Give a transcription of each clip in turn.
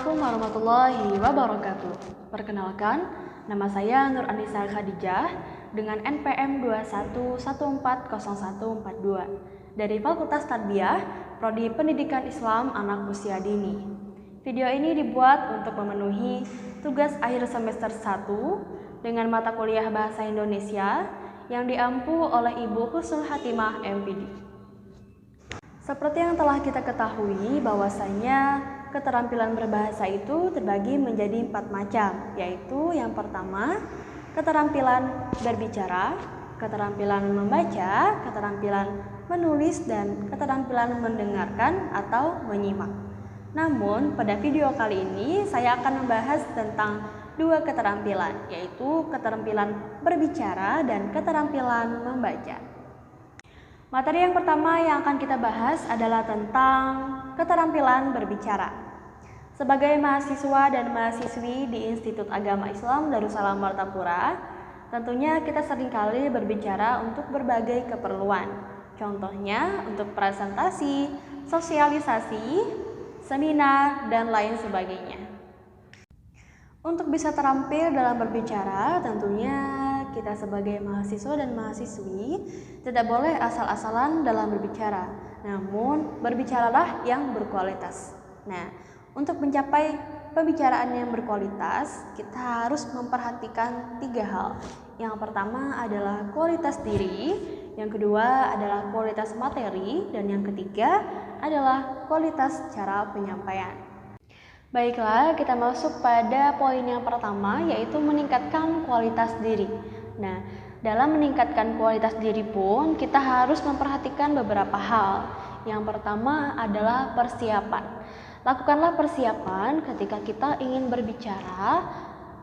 Assalamualaikum warahmatullahi wabarakatuh. Perkenalkan, nama saya Nur Anissa Khadijah dengan NPM 21140142 dari Fakultas Tarbiyah, Prodi Pendidikan Islam Anak Usia Dini. Video ini dibuat untuk memenuhi tugas akhir semester 1 dengan mata kuliah Bahasa Indonesia yang diampu oleh Ibu Husnul Hatimah MPD. Seperti yang telah kita ketahui bahwasanya keterampilan berbahasa itu terbagi menjadi 4 macam, yaitu yang pertama, keterampilan berbicara, keterampilan membaca, keterampilan menulis, dan keterampilan mendengarkan atau menyimak. Namun, pada video kali ini saya akan membahas tentang 2 keterampilan, yaitu keterampilan berbicara dan keterampilan membaca. Materi yang pertama yang akan kita bahas adalah tentang keterampilan berbicara. Sebagai mahasiswa dan mahasiswi di Institut Agama Islam Darussalam Martapura, tentunya kita seringkali berbicara untuk berbagai keperluan. Contohnya untuk presentasi, sosialisasi, seminar, dan lain sebagainya. Untuk bisa terampil dalam berbicara, tentunya kita sebagai mahasiswa dan mahasiswi tidak boleh asal-asalan dalam berbicara, namun berbicaralah yang berkualitas. Nah, untuk mencapai pembicaraan yang berkualitas, kita harus memperhatikan 3 hal. Yang pertama adalah kualitas diri, yang kedua adalah kualitas materi, dan yang ketiga adalah kualitas cara penyampaian. Baiklah, kita masuk pada poin yang pertama, yaitu meningkatkan kualitas diri. Nah, dalam meningkatkan kualitas diri pun kita harus memperhatikan beberapa hal. Yang pertama adalah persiapan. Lakukanlah persiapan ketika kita ingin berbicara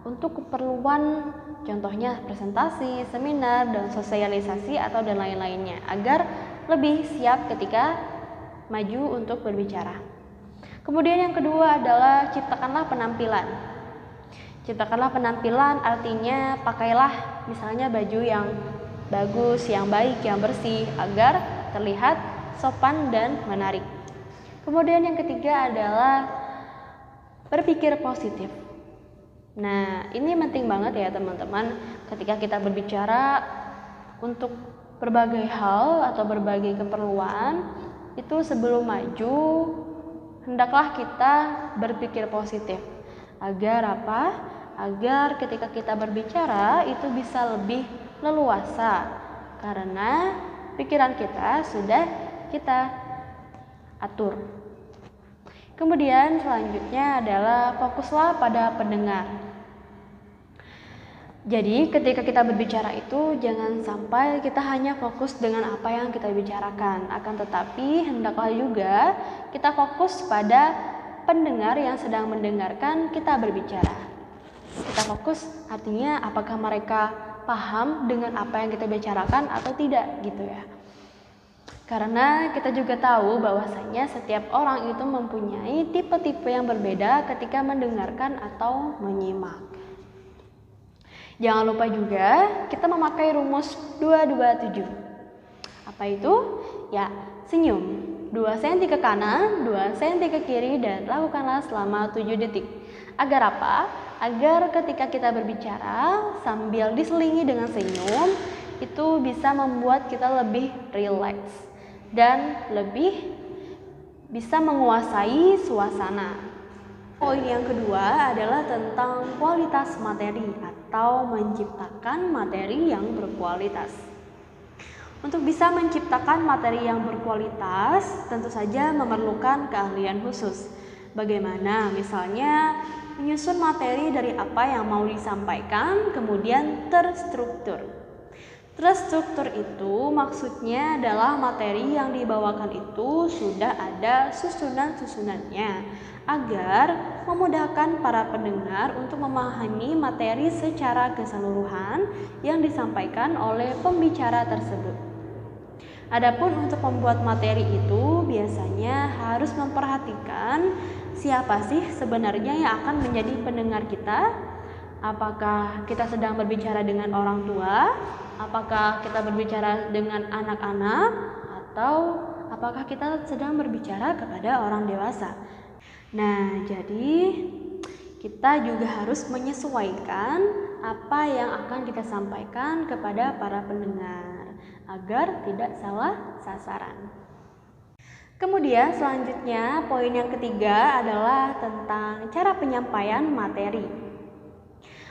untuk keperluan, contohnya presentasi, seminar, dan sosialisasi atau dan lain-lainnya, agar lebih siap ketika maju untuk berbicara. Kemudian yang kedua adalah ciptakanlah penampilan. Ciptakanlah penampilan artinya pakailah misalnya baju yang bagus, yang baik, yang bersih, agar terlihat sopan dan menarik. Kemudian yang ketiga adalah berpikir positif. Nah, ini penting banget ya teman-teman, ketika kita berbicara untuk berbagai hal atau berbagai keperluan, itu sebelum maju, hendaklah kita berpikir positif. Agar apa? Agar ketika kita berbicara itu bisa lebih leluasa, karena pikiran kita sudah kita atur. Kemudian selanjutnya adalah fokuslah pada pendengar. Jadi ketika kita berbicara itu jangan sampai kita hanya fokus dengan apa yang kita bicarakan, akan tetapi hendaklah juga kita fokus pada pendengar yang sedang mendengarkan kita berbicara. Kita fokus artinya apakah mereka paham dengan apa yang kita bicarakan atau tidak gitu ya. Karena kita juga tahu bahwasanya setiap orang itu mempunyai tipe-tipe yang berbeda ketika mendengarkan atau menyimak. Jangan lupa juga kita memakai rumus 227. Apa itu? Ya, senyum. 2 cm ke kanan, 2 cm ke kiri, dan lakukanlah selama 7 detik. Agar apa? Agar ketika kita berbicara sambil diselingi dengan senyum, itu bisa membuat kita lebih rileks dan lebih bisa menguasai suasana. Poin yang kedua adalah tentang kualitas materi atau menciptakan materi yang berkualitas. Untuk bisa menciptakan materi yang berkualitas, tentu saja memerlukan keahlian khusus. Bagaimana? Misalnya menyusun materi dari apa yang mau disampaikan, kemudian terstruktur. Terstruktur itu maksudnya adalah materi yang dibawakan itu sudah ada susunan-susunannya agar memudahkan para pendengar untuk memahami materi secara keseluruhan yang disampaikan oleh pembicara tersebut. Adapun untuk membuat materi itu biasanya harus memperhatikan siapa sih sebenarnya yang akan menjadi pendengar kita. Apakah kita sedang berbicara dengan orang tua? Apakah kita berbicara dengan anak-anak? Atau apakah kita sedang berbicara kepada orang dewasa? Nah, jadi kita juga harus menyesuaikan apa yang akan kita sampaikan kepada para pendengar agar tidak salah sasaran. Kemudian selanjutnya poin yang ketiga adalah tentang cara penyampaian materi.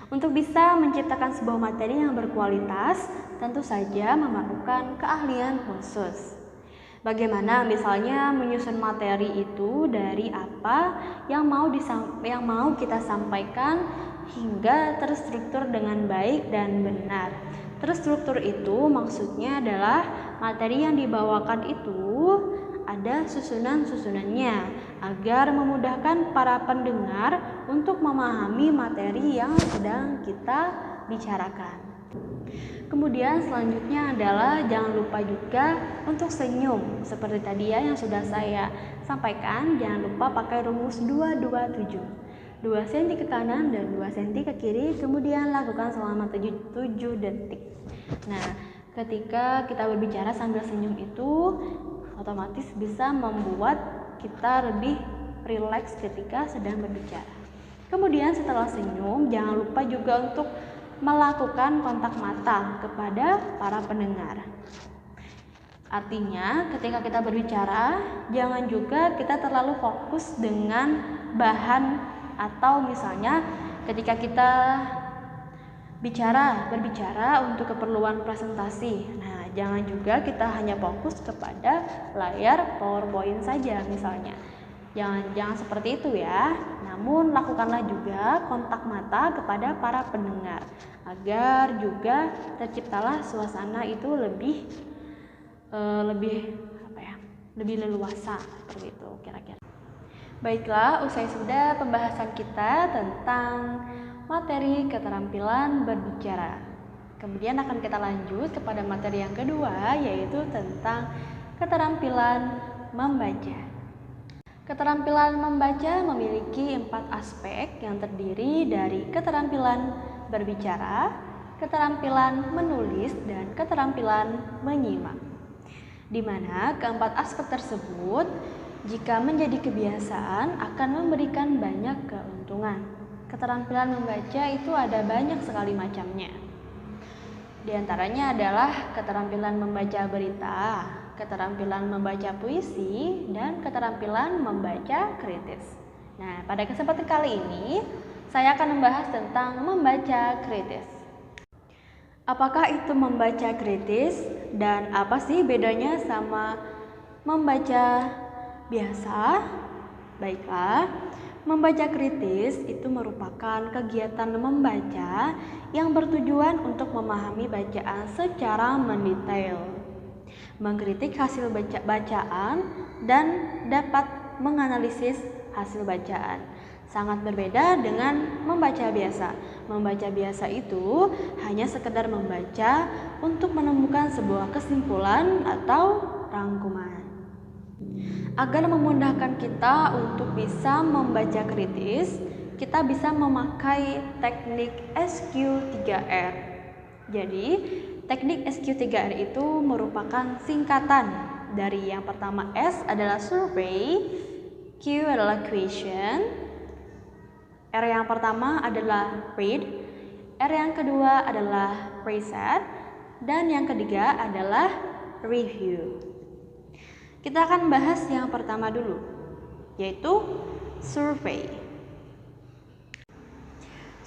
Untuk bisa menciptakan sebuah materi yang berkualitas, tentu saja memerlukan keahlian khusus. Bagaimana misalnya menyusun materi itu dari apa yang mau kita sampaikan hingga terstruktur dengan baik dan benar. Terstruktur itu maksudnya adalah materi yang dibawakan itu ada susunan-susunannya agar memudahkan para pendengar untuk memahami materi yang sedang kita bicarakan. Kemudian selanjutnya adalah jangan lupa juga untuk senyum. Seperti tadi ya yang sudah saya sampaikan, jangan lupa pakai rumus 227. 2 cm ke kanan dan 2 cm ke kiri, kemudian lakukan selama 7 detik. Nah, ketika kita berbicara sambil senyum itu otomatis bisa membuat kita lebih rileks ketika sedang berbicara. Kemudian setelah senyum, jangan lupa juga untuk melakukan kontak mata kepada para pendengar. Artinya, ketika kita berbicara, jangan juga kita terlalu fokus dengan bahan atau misalnya ketika kita berbicara untuk keperluan presentasi. Nah, jangan juga kita hanya fokus kepada layar PowerPoint saja misalnya. Jangan seperti itu ya. Namun lakukanlah juga kontak mata kepada para pendengar agar juga terciptalah suasana itu lebih leluasa seperti itu kira-kira. Baiklah, usai sudah pembahasan kita tentang materi keterampilan berbicara. Kemudian akan kita lanjut kepada materi yang kedua, yaitu tentang keterampilan membaca. Keterampilan membaca memiliki 4 aspek yang terdiri dari keterampilan berbicara, keterampilan menulis, dan keterampilan menyimak. Di mana keempat aspek tersebut jika menjadi kebiasaan akan memberikan banyak keuntungan. Keterampilan membaca itu ada banyak sekali macamnya. Di antaranya adalah keterampilan membaca berita, keterampilan membaca puisi, dan keterampilan membaca kritis. Nah, pada kesempatan kali ini saya akan membahas tentang membaca kritis. Apakah itu membaca kritis dan apa sih bedanya sama membaca biasa? Baiklah, membaca kritis itu merupakan kegiatan membaca yang bertujuan untuk memahami bacaan secara mendetail, mengkritik hasil bacaan, dan dapat menganalisis hasil bacaan. Sangat berbeda dengan membaca biasa. Membaca biasa itu hanya sekedar membaca untuk menemukan sebuah kesimpulan atau rangkuman. Agar memudahkan kita untuk bisa membaca kritis, kita bisa memakai teknik SQ3R. Jadi, teknik SQ3R itu merupakan singkatan dari yang pertama S adalah survey, Q adalah question, R yang pertama adalah read, R yang kedua adalah preset, dan yang ketiga adalah review. Kita akan bahas yang pertama dulu, yaitu survei.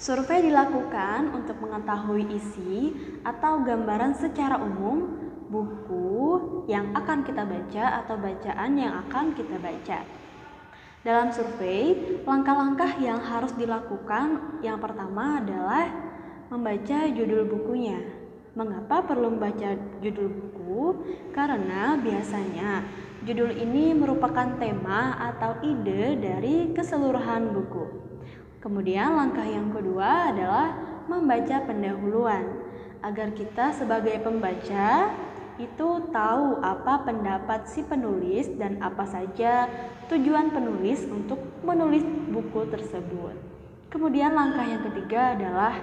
Survei dilakukan untuk mengetahui isi atau gambaran secara umum buku yang akan kita baca atau bacaan yang akan kita baca. Dalam survei, langkah-langkah yang harus dilakukan yang pertama adalah membaca judul bukunya. Mengapa perlu membaca judul buku? Karena biasanya judul ini merupakan tema atau ide dari keseluruhan buku. Kemudian langkah yang kedua adalah membaca pendahuluan, agar kita sebagai pembaca itu tahu apa pendapat si penulis dan apa saja tujuan penulis untuk menulis buku tersebut. Kemudian langkah yang ketiga adalah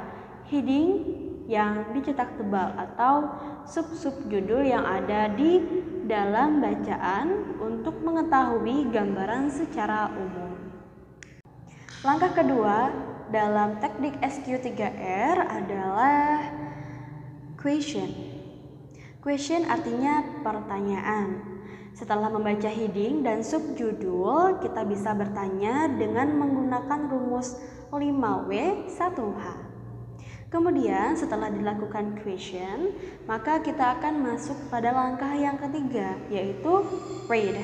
heading yang dicetak tebal atau sub-sub judul yang ada di dalam bacaan untuk mengetahui gambaran secara umum. Langkah kedua dalam teknik SQ3R adalah question. Question artinya pertanyaan. Setelah membaca heading dan subjudul, kita bisa bertanya dengan menggunakan rumus 5W1H. Kemudian setelah dilakukan question, maka kita akan masuk pada langkah yang ketiga, yaitu read.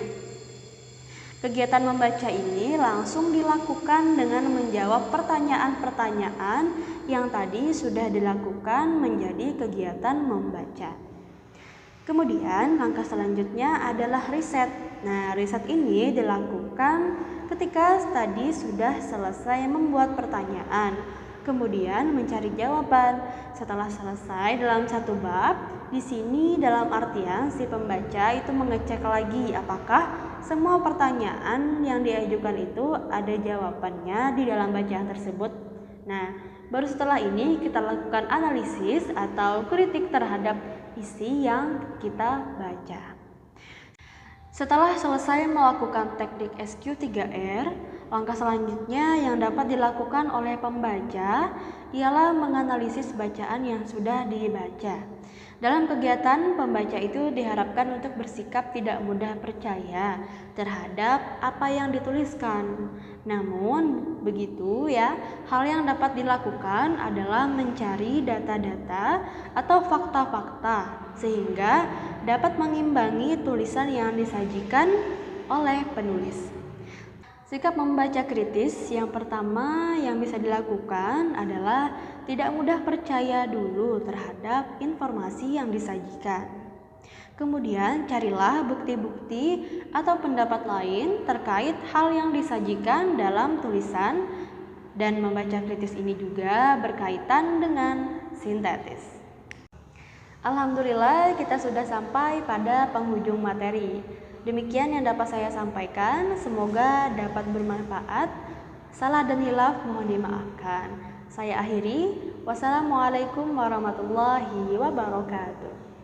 Kegiatan membaca ini langsung dilakukan dengan menjawab pertanyaan-pertanyaan yang tadi sudah dilakukan menjadi kegiatan membaca. Kemudian langkah selanjutnya adalah riset. Nah, riset ini dilakukan ketika tadi sudah selesai membuat pertanyaan, kemudian mencari jawaban. Setelah selesai dalam satu bab, di sini dalam artian si pembaca itu mengecek lagi apakah semua pertanyaan yang diajukan itu ada jawabannya di dalam bacaan tersebut. Nah, baru setelah ini kita lakukan analisis atau kritik terhadap isi yang kita baca. Setelah selesai melakukan teknik SQ3R, langkah selanjutnya yang dapat dilakukan oleh pembaca ialah menganalisis bacaan yang sudah dibaca. Dalam kegiatan, pembaca itu diharapkan untuk bersikap tidak mudah percaya terhadap apa yang dituliskan. Namun, begitu ya, hal yang dapat dilakukan adalah mencari data-data atau fakta-fakta sehingga dapat mengimbangi tulisan yang disajikan oleh penulis. Sikap membaca kritis yang pertama yang bisa dilakukan adalah tidak mudah percaya dulu terhadap informasi yang disajikan. Kemudian carilah bukti-bukti atau pendapat lain terkait hal yang disajikan dalam tulisan, dan membaca kritis ini juga berkaitan dengan sintetis. Alhamdulillah, kita sudah sampai pada penghujung materi. Demikian yang dapat saya sampaikan, semoga dapat bermanfaat. Salah dan hilaf mohon dimaafkan. Saya akhiri, wassalamualaikum warahmatullahi wabarakatuh.